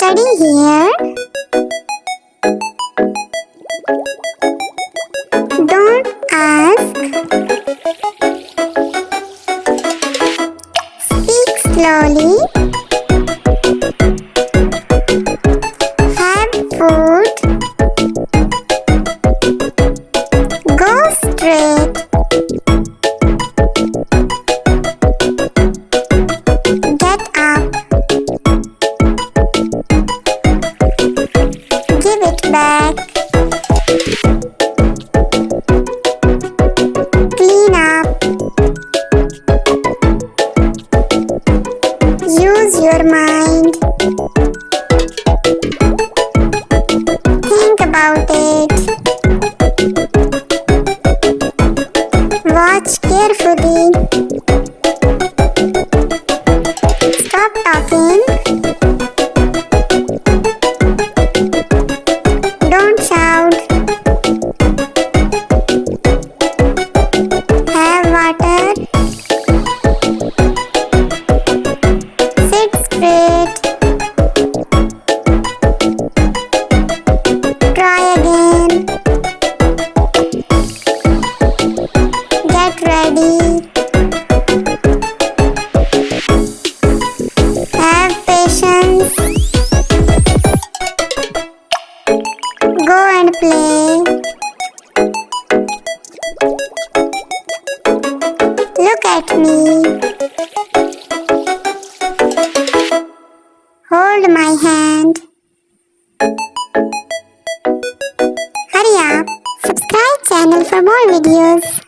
study here. Don't ask. Speak slowly. Have food. Go straight. Get up. Give it back. Clean up. Use your mind. Think about it. Watch carefully. Stop talking. Don't shout. Have water. Sit straight. Try again. Get ready. Have patience. Go and play. Look at me. Hold my hand. Hurry up. Subscribe channel for more videos.